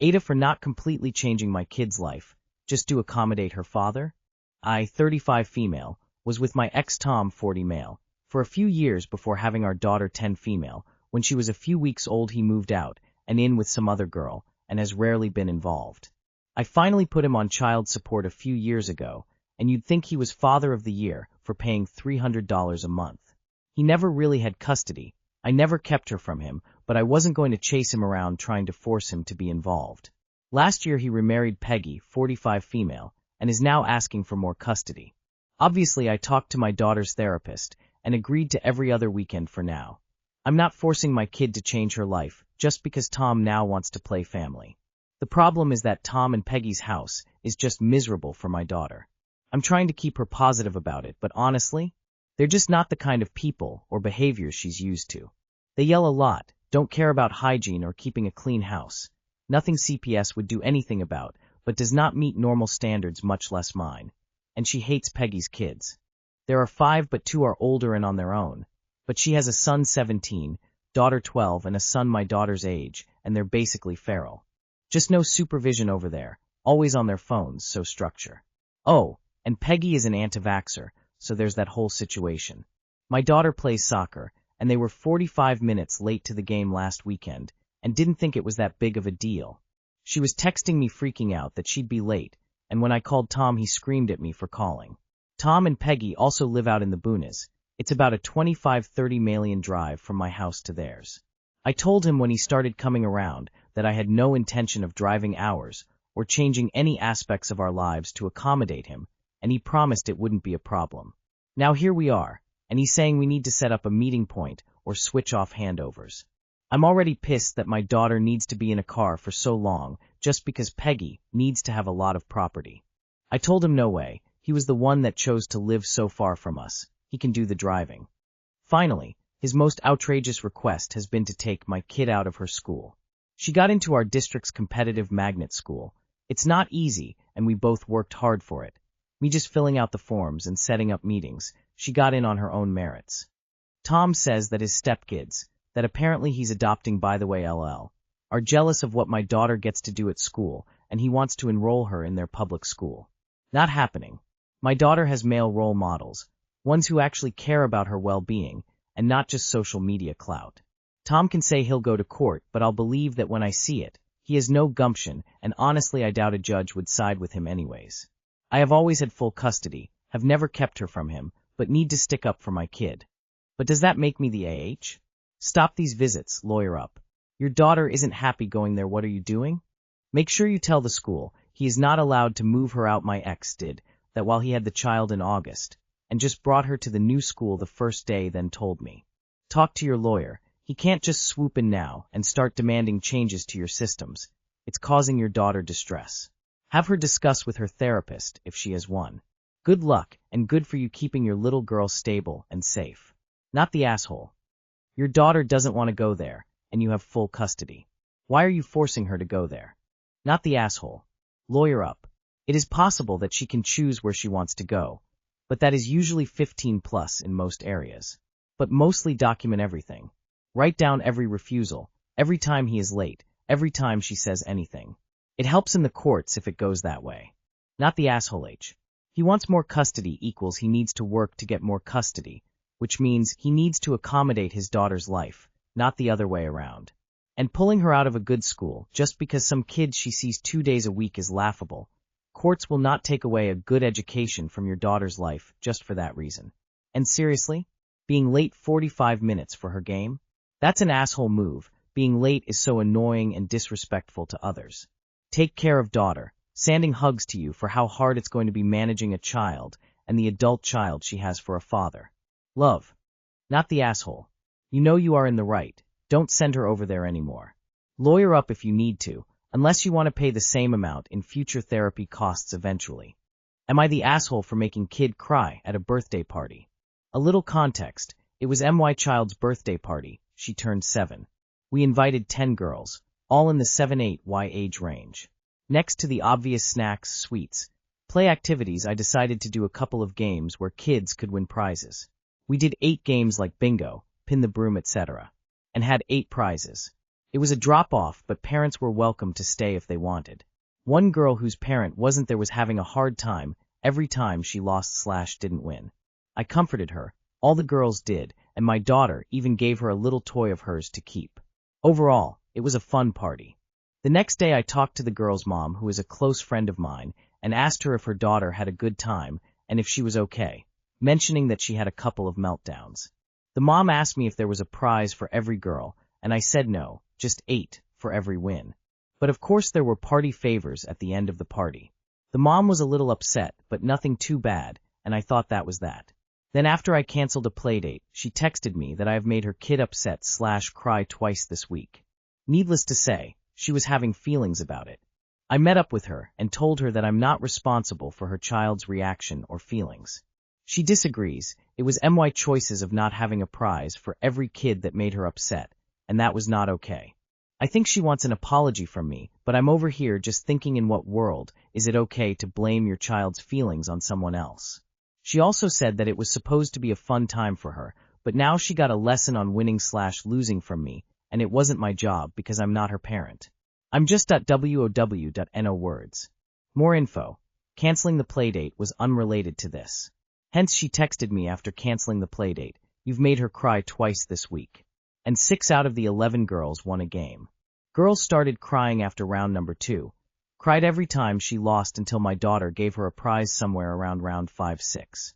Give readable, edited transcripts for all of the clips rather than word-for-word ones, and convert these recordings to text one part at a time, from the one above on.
AITAH for not completely changing my kid's life, just to accommodate her father? I, 35 female, was with my ex Tom, 40 male, for a few years before having our daughter 10 female. When she was a few weeks old he moved out and in with some other girl and has rarely been involved. I finally put him on child support a few years ago, and you'd think he was father of the year for paying $300 a month. He never really had custody. I never kept her from him, but I wasn't going to chase him around trying to force him to be involved. Last year he remarried Peggy, 45 female, and is now asking for more custody. Obviously I talked to my daughter's therapist and agreed to every other weekend for now. I'm not forcing my kid to change her life just because Tom now wants to play family. The problem is that Tom and Peggy's house is just miserable for my daughter. I'm trying to keep her positive about it, but honestly, they're just not the kind of people or behaviors she's used to. They yell a lot, don't care about hygiene or keeping a clean house. Nothing CPS would do anything about, but does not meet normal standards, much less mine. And she hates Peggy's kids. There are 5 but 2 are older and on their own. But she has a son 17, daughter 12 and a son my daughter's age, and they're basically feral. Just no supervision over there, always on their phones, so structure. Oh, and Peggy is an anti-vaxxer, so there's that whole situation. My daughter plays soccer, and they were 45 minutes late to the game last weekend, and didn't think it was that big of a deal. She was texting me freaking out that she'd be late, and when I called Tom he screamed at me for calling. Tom and Peggy also live out in the boonies. It's about a 25-30 million drive from my house to theirs. I told him when he started coming around that I had no intention of driving hours or changing any aspects of our lives to accommodate him, and he promised it wouldn't be a problem. Now here we are, and he's saying we need to set up a meeting point or switch off handovers. I'm already pissed that my daughter needs to be in a car for so long just because Peggy needs to have a lot of property. I told him no way, he was the one that chose to live so far from us. He can do the driving. Finally, his most outrageous request has been to take my kid out of her school. She got into our district's competitive magnet school. It's not easy, and we both worked hard for it. Me just filling out the forms and setting up meetings, she got in on her own merits. Tom says that his stepkids, that apparently he's adopting by the way LL, are jealous of what my daughter gets to do at school, and he wants to enroll her in their public school. Not happening. My daughter has male role models, ones who actually care about her well-being, and not just social media clout. Tom can say he'll go to court, but I'll believe that when I see it. He has no gumption, and honestly I doubt a judge would side with him anyways. I have always had full custody, have never kept her from him, but need to stick up for my kid. But does that make me the AH? Stop these visits, lawyer up. Your daughter isn't happy going there, what are you doing? Make sure you tell the school he is not allowed to move her out. My ex did that while he had the child in August, and just brought her to the new school the first day, then told me. Talk to your lawyer. He can't just swoop in now and start demanding changes to your systems. It's causing your daughter distress. Have her discuss with her therapist if she has one. Good luck, and good for you keeping your little girl stable and safe. Not the asshole. Your daughter doesn't want to go there, and you have full custody. Why are you forcing her to go there? Not the asshole. Lawyer up. It is possible that she can choose where she wants to go, but that is usually 15 plus in most areas. But mostly document everything. Write down every refusal, every time he is late, every time she says anything. It helps in the courts if it goes that way. Not the asshole H. He wants more custody equals he needs to work to get more custody, which means he needs to accommodate his daughter's life, not the other way around. And pulling her out of a good school just because some kids she sees 2 days a week is laughable. Courts will not take away a good education from your daughter's life just for that reason. And seriously? Being late 45 minutes for her game? That's an asshole move. Being late is so annoying and disrespectful to others. Take care of daughter. Sending hugs to you for how hard it's going to be managing a child and the adult child she has for a father. Love. Not the asshole. You know you are in the right. Don't send her over there anymore. Lawyer up if you need to, unless you want to pay the same amount in future therapy costs eventually. Am I the asshole for making kid cry at a birthday party? A little context. It was my child's birthday party. She turned 7. We invited 10 girls, all in the 7-8 age range. Next to the obvious snacks, sweets, play activities, I decided to do a couple of games where kids could win prizes. We did 8 games like bingo, pin the broom, etc., and had 8 prizes. It was a drop-off, but parents were welcome to stay if they wanted. One girl whose parent wasn't there was having a hard time every time she lost/didn't win. I comforted her, all the girls did, and my daughter even gave her a little toy of hers to keep. Overall, it was a fun party. The next day I talked to the girl's mom, who is a close friend of mine, and asked her if her daughter had a good time and if she was okay, mentioning that she had a couple of meltdowns. The mom asked me if there was a prize for every girl, and I said no, just 8 for every win. But of course there were party favors at the end of the party. The mom was a little upset, but nothing too bad, and I thought that was that. Then after I canceled a playdate, she texted me that I have made her kid upset/cry twice this week. Needless to say, she was having feelings about it. I met up with her and told her that I'm not responsible for her child's reaction or feelings. She disagrees. It was my choices of not having a prize for every kid that made her upset, and that was not okay. I think she wants an apology from me, but I'm over here just thinking, in what world is it okay to blame your child's feelings on someone else? She also said that it was supposed to be a fun time for her, but now she got a lesson on winning/losing from me, and it wasn't my job because I'm not her parent. I'm just .wow.no words. More info. Canceling the playdate was unrelated to this. Hence she texted me after canceling the playdate, "You've made her cry twice this week." And 6 out of the 11 girls won a game. Girls started crying after round number 2. Cried every time she lost until my daughter gave her a prize somewhere around round 5-6.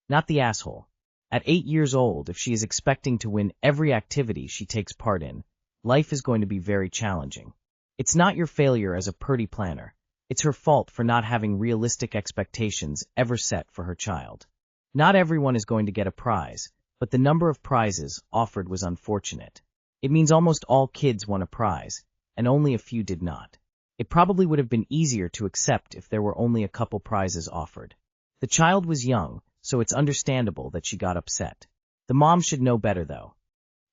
Not the asshole. At 8 years old, if she is expecting to win every activity she takes part in, life is going to be very challenging. It's not your failure as a party planner. It's her fault for not having realistic expectations ever set for her child. Not everyone is going to get a prize, but the number of prizes offered was unfortunate. It means almost all kids won a prize, and only a few did not. It probably would have been easier to accept if there were only a couple prizes offered. The child was young, so it's understandable that she got upset. The mom should know better, though.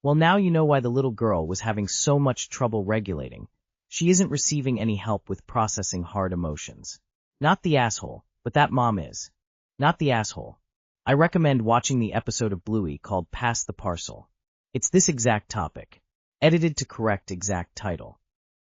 Well, now you know why the little girl was having so much trouble regulating. She isn't receiving any help with processing hard emotions. Not the asshole, but that mom is. Not the asshole. I recommend watching the episode of Bluey called Pass the Parcel. It's this exact topic, edited to correct exact title.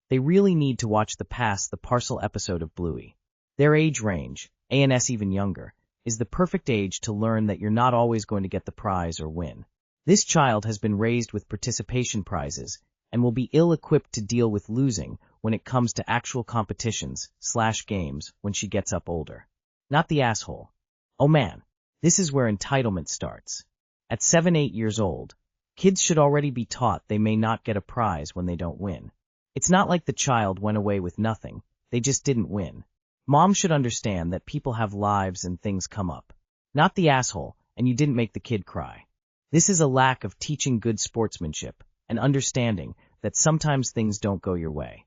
They really need to watch the Pass the Parcel episode of Bluey. Their age range, ANS even younger, is the perfect age to learn that you're not always going to get the prize or win. This child has been raised with participation prizes and will be ill-equipped to deal with losing when it comes to actual competitions/games when she gets up older. Not the asshole. Oh man. This is where entitlement starts. At 7-8 years old, kids should already be taught they may not get a prize when they don't win. It's not like the child went away with nothing, they just didn't win. Mom should understand that people have lives and things come up. Not the asshole, and you didn't make the kid cry. This is a lack of teaching good sportsmanship and understanding that sometimes things don't go your way.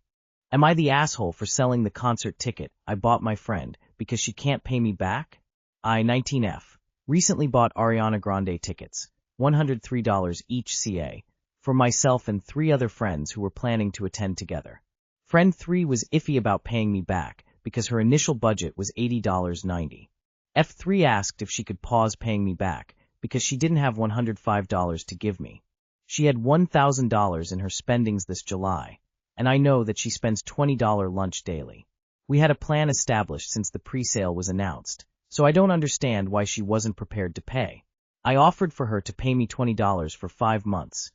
Am I the asshole for selling the concert ticket I bought my friend because she can't pay me back? I, 19F. Recently bought Ariana Grande tickets, $103 each CA, for myself and 3 other friends who were planning to attend together. Friend 3 was iffy about paying me back because her initial budget was $80.90. F3 asked if she could pause paying me back because she didn't have $105 to give me. She had $1,000 in her spendings this July, and I know that she spends $20 lunch daily. We had a plan established since the pre-sale was announced, so I don't understand why she wasn't prepared to pay. I offered for her to pay me $20 for 5 months.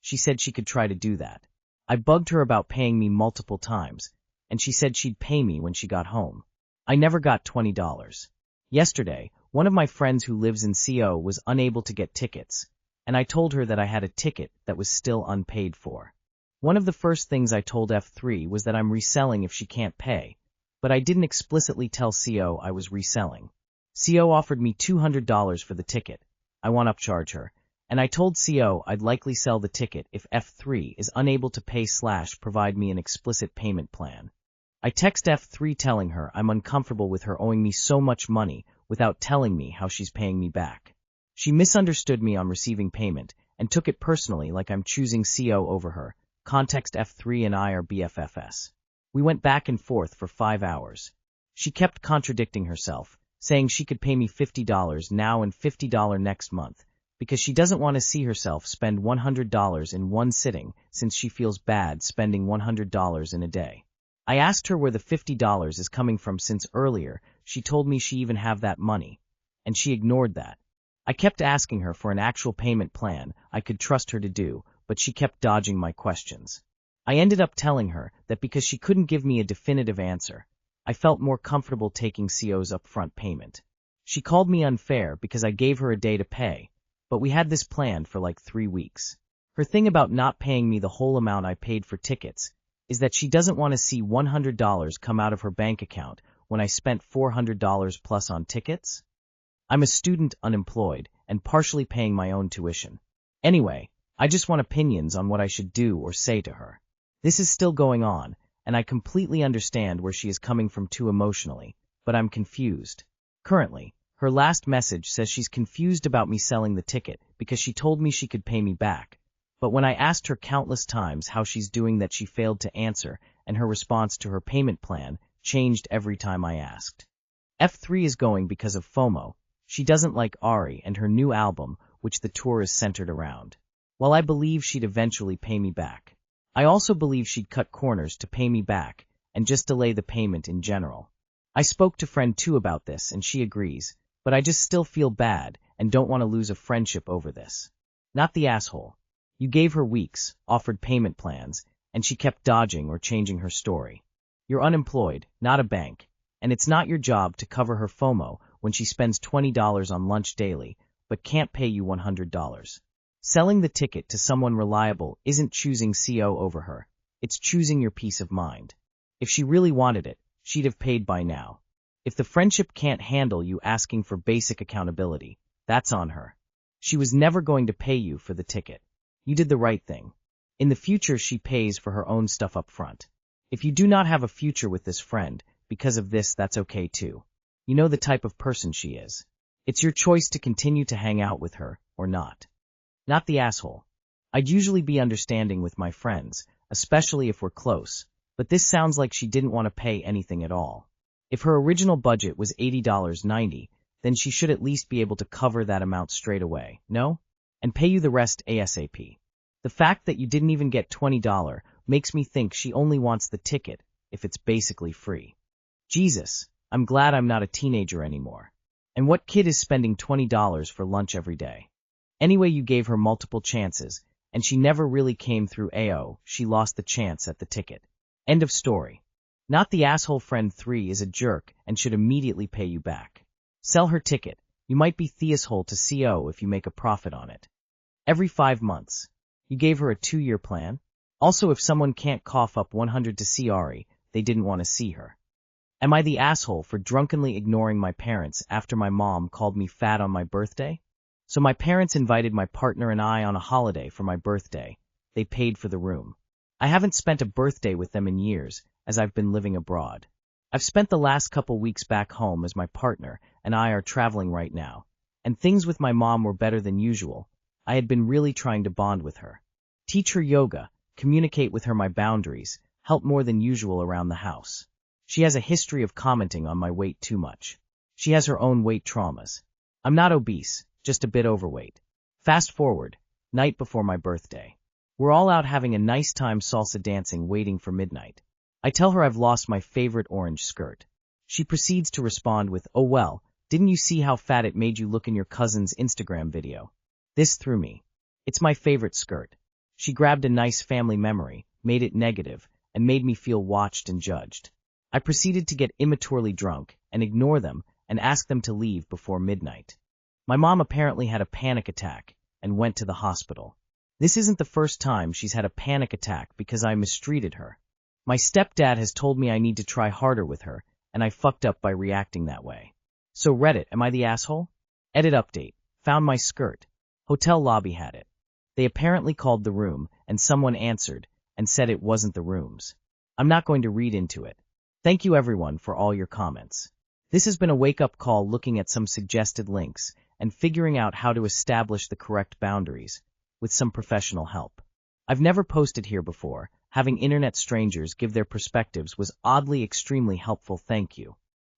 She said she could try to do that. I bugged her about paying me multiple times, and she said she'd pay me when she got home. I never got $20. Yesterday, one of my friends who lives in CO was unable to get tickets, and I told her that I had a ticket that was still unpaid for. One of the first things I told F3 was that I'm reselling if she can't pay, but I didn't explicitly tell CO I was reselling. CO offered me $200 for the ticket. I won't upcharge her, and I told CO I'd likely sell the ticket if F3 is unable to pay/provide me an explicit payment plan. I text F3 telling her I'm uncomfortable with her owing me so much money without telling me how she's paying me back. She misunderstood me on receiving payment and took it personally, like I'm choosing CO over her. Context: F3 and I are BFFs. We went back and forth for 5 hours. She kept contradicting herself, saying she could pay me $50 now and $50 next month, because she doesn't want to see herself spend $100 in one sitting since she feels bad spending $100 in a day. I asked her where the $50 is coming from since earlier she told me she even have that money, and she ignored that. I kept asking her for an actual payment plan I could trust her to do, but she kept dodging my questions. I ended up telling her that because she couldn't give me a definitive answer, I felt more comfortable taking CO's upfront payment. She called me unfair because I gave her a day to pay, but we had this planned for like 3 weeks. Her thing about not paying me the whole amount I paid for tickets is that she doesn't want to see $100 come out of her bank account when I spent $400 plus on tickets. I'm a student unemployed and partially paying my own tuition. Anyway, I just want opinions on what I should do or say to her. This is still going on, and I completely understand where she is coming from too emotionally, but I'm confused. Currently, her last message says she's confused about me selling the ticket because she told me she could pay me back. But when I asked her countless times how she's doing that, she failed to answer, and her response to her payment plan changed every time I asked. F3 is going because of FOMO. She doesn't like Ari and her new album, which the tour is centered around. While I believe she'd eventually pay me back, I also believe she'd cut corners to pay me back and just delay the payment in general. I spoke to friend 2 about this and she agrees, but I just still feel bad and don't want to lose a friendship over this. Not the asshole. You gave her weeks, offered payment plans, and she kept dodging or changing her story. You're unemployed, not a bank, and it's not your job to cover her FOMO when she spends $20 on lunch daily, but can't pay you $100. Selling the ticket to someone reliable isn't choosing CO over her, it's choosing your peace of mind. If she really wanted it, she'd have paid by now. If the friendship can't handle you asking for basic accountability, that's on her. She was never going to pay you for the ticket. You did the right thing. In the future, she pays for her own stuff up front. If you do not have a future with this friend, because of this, that's okay too. You know the type of person she is. It's your choice to continue to hang out with her, or not. Not the asshole. I'd usually be understanding with my friends, especially if we're close, but this sounds like she didn't want to pay anything at all. If her original budget was $80.90, then she should at least be able to cover that amount straight away, no? And pay you the rest ASAP. The fact that you didn't even get $20 makes me think she only wants the ticket if it's basically free. Jesus, I'm glad I'm not a teenager anymore. And what kid is spending $20 for lunch every day? Anyway, you gave her multiple chances, and she never really came through. She lost the chance at the ticket. End of story. Not the asshole. Friend 3 is a jerk and should immediately pay you back. Sell her ticket. You might be the asshole to CO if you make a profit on it. Every 5 months. You gave her a 2-year plan. Also, if someone can't cough up 100 to see Ari, they didn't want to see her. Am I the asshole for drunkenly ignoring my parents after my mom called me fat on my birthday? So my parents invited my partner and I on a holiday for my birthday. They paid for the room. I haven't spent a birthday with them in years, as I've been living abroad. I've spent the last couple weeks back home as my partner and I are traveling right now, and things with my mom were better than usual. I had been really trying to bond with her. Teach her yoga, communicate with her my boundaries, help more than usual around the house. She has a history of commenting on my weight too much. She has her own weight traumas. I'm not obese, just a bit overweight. Fast forward, night before my birthday. We're all out having a nice time salsa dancing, waiting for midnight. I tell her I've lost my favorite orange skirt. She proceeds to respond with, "Oh well, didn't you see how fat it made you look in your cousin's Instagram video?" This threw me. It's my favorite skirt. She grabbed a nice family memory, made it negative, and made me feel watched and judged. I proceeded to get immaturely drunk and ignore them and ask them to leave before midnight. My mom apparently had a panic attack and went to the hospital. This isn't the first time she's had a panic attack because I mistreated her. My stepdad has told me I need to try harder with her, and I fucked up by reacting that way. So Reddit, am I the asshole? Edit update. Found my skirt. Hotel lobby had it. They apparently called the room, and someone answered and said it wasn't the room's. I'm not going to read into it. Thank you everyone for all your comments. This has been a wake-up call looking at some suggested links and figuring out how to establish the correct boundaries with some professional help. I've never posted here before. Having internet strangers give their perspectives was oddly extremely helpful. Thank you.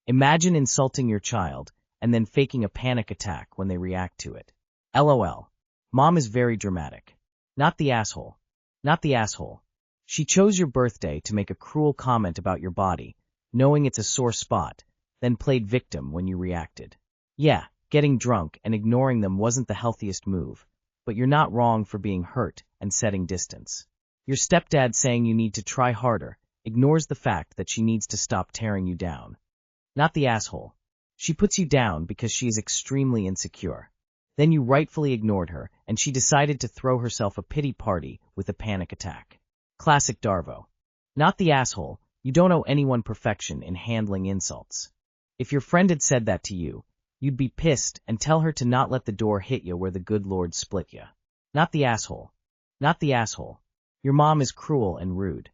Imagine insulting your child and then faking a panic attack when they react to it. LOL. Mom is very dramatic. Not the asshole. Not the asshole. She chose your birthday to make a cruel comment about your body, knowing it's a sore spot, then played victim when you reacted. Yeah, getting drunk and ignoring them wasn't the healthiest move, but you're not wrong for being hurt and setting distance. Your stepdad saying you need to try harder ignores the fact that she needs to stop tearing you down. Not the asshole. She puts you down because she is extremely insecure. Then you rightfully ignored her, and she decided to throw herself a pity party with a panic attack. Classic Darvo. Not the asshole. You don't owe anyone perfection in handling insults. If your friend had said that to you, you'd be pissed and tell her to not let the door hit you where the good Lord split you. Not the asshole. Not the asshole. Your mom is cruel and rude.